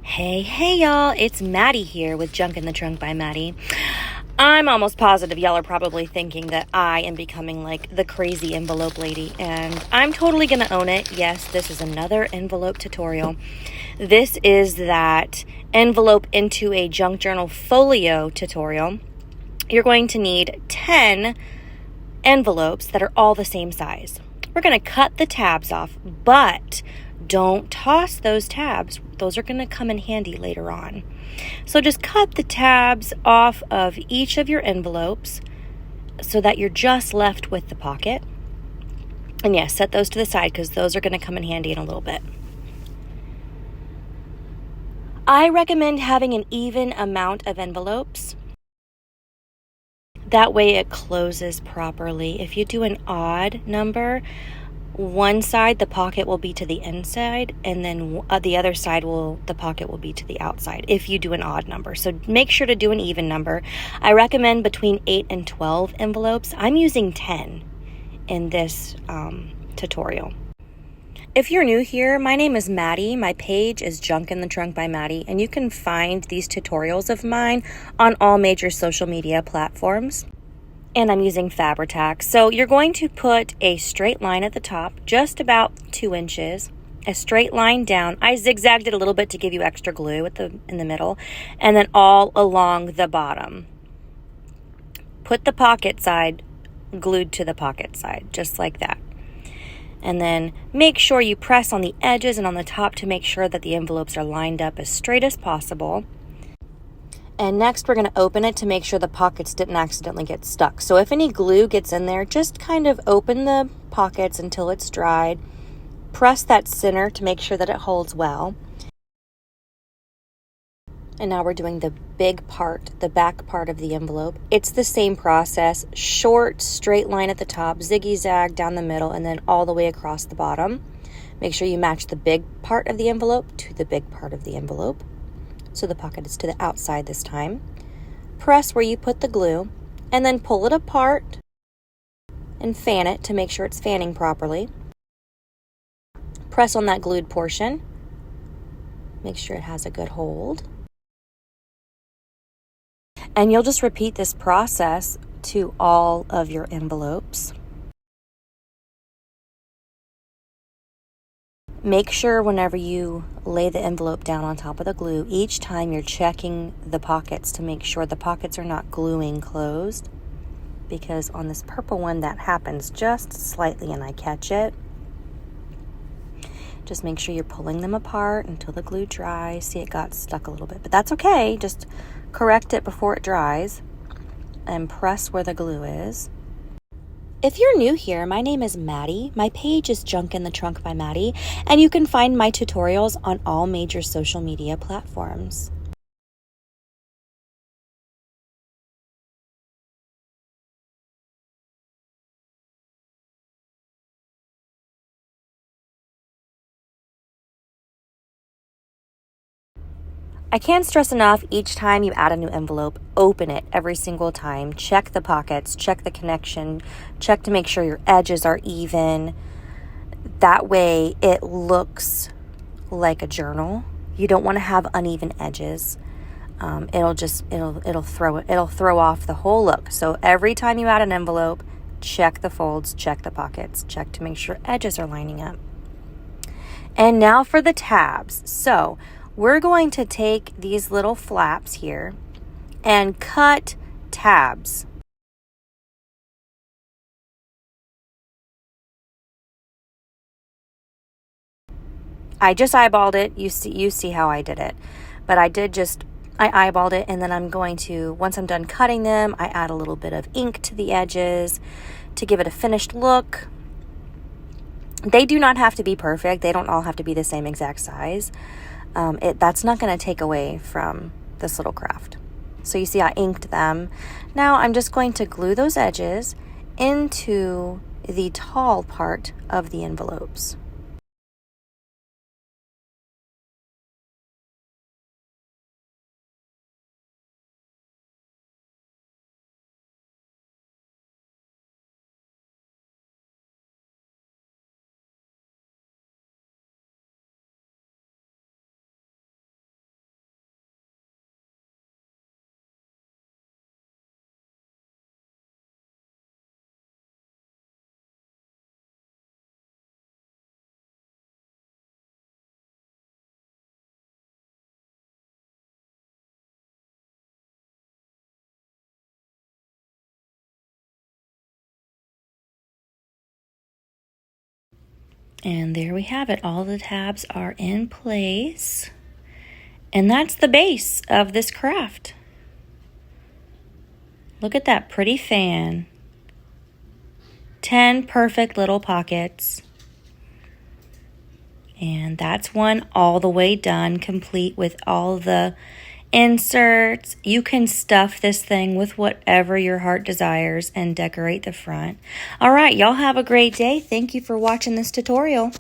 Hey y'all, it's Maddie here with Junk in the Trunk by Maddie. I'm almost positive y'all are probably thinking that I am becoming like the crazy envelope lady, and I'm totally gonna own it. Yes, this is another envelope tutorial. This is that envelope into a junk journal folio tutorial. You're going to need 10 envelopes that are all the same size. We're going to cut the tabs off, but don't toss those tabs. Those are going to come in handy later on. So just cut the tabs off of each of your envelopes so that you're just left with the pocket. And yes, set those to the side because those are going to come in handy in a little bit. I recommend having an even amount of envelopes. That way it closes properly. If you do an odd number, one side the pocket will be to the inside, and then the other side the pocket will be to the outside if you do an odd number. So make sure to do an even number. I recommend between 8 and 12 envelopes. I'm using 10 in this tutorial. If you're new here, my name is Maddie. My page is Junk in the Trunk by Maddie, and you can find these tutorials of mine on all major social media platforms. And I'm using Fabri-Tac. So you're going to put a straight line at the top, just about 2 inches, a straight line down. I zigzagged it a little bit to give you extra glue in the middle, and then all along the bottom. Put the pocket side glued to the pocket side, just like that. And then make sure you press on the edges and on the top to make sure that the envelopes are lined up as straight as possible. And next we're going to open it to make sure the pockets didn't accidentally get stuck. So if any glue gets in there, just kind of open the pockets until it's dried. Press that center to make sure that it holds well. And now we're doing the big part, the back part of the envelope. It's the same process, short, straight line at the top, ziggy-zag down the middle, and then all the way across the bottom. Make sure you match the big part of the envelope to the big part of the envelope. So the pocket is to the outside this time. Press where you put the glue, and then pull it apart and fan it to make sure it's fanning properly. Press on that glued portion. Make sure it has a good hold. And you'll just repeat this process to all of your envelopes. Make sure whenever you lay the envelope down on top of the glue, each time you're checking the pockets to make sure the pockets are not gluing closed. Because on this purple one, that happens just slightly and I catch it. Just make sure you're pulling them apart until the glue dries. See, it got stuck a little bit, but that's okay. Just correct it before it dries and press where the glue is. If you're new here, my name is Maddie. My page is Junk in the Trunk by Maddie, and you can find my tutorials on all major social media platforms. I can't stress enough, each time you add a new envelope, open it every single time. Check the pockets, check the connection, check to make sure your edges are even. That way it looks like a journal. You don't want to have uneven edges. It'll throw off the whole look. So every time you add an envelope, check the folds, check the pockets, check to make sure edges are lining up. And now for the tabs. So we're going to take these little flaps here and cut tabs. I just eyeballed it. You see how I did it. But I eyeballed it, and then I'm going to, once I'm done cutting them, I add a little bit of ink to the edges to give it a finished look. They do not have to be perfect. They don't all have to be the same exact size. That's not going to take away from this little craft. So you see I inked them. Now I'm just going to glue those edges into the tall part of the envelopes. And there we have it. All the tabs are in place. And that's the base of this craft. Look at that pretty fan. 10 perfect little pockets. And that's one all the way done, complete with all the inserts. You can stuff this thing with whatever your heart desires and decorate the front. All right, y'all have a great day. Thank you for watching this tutorial.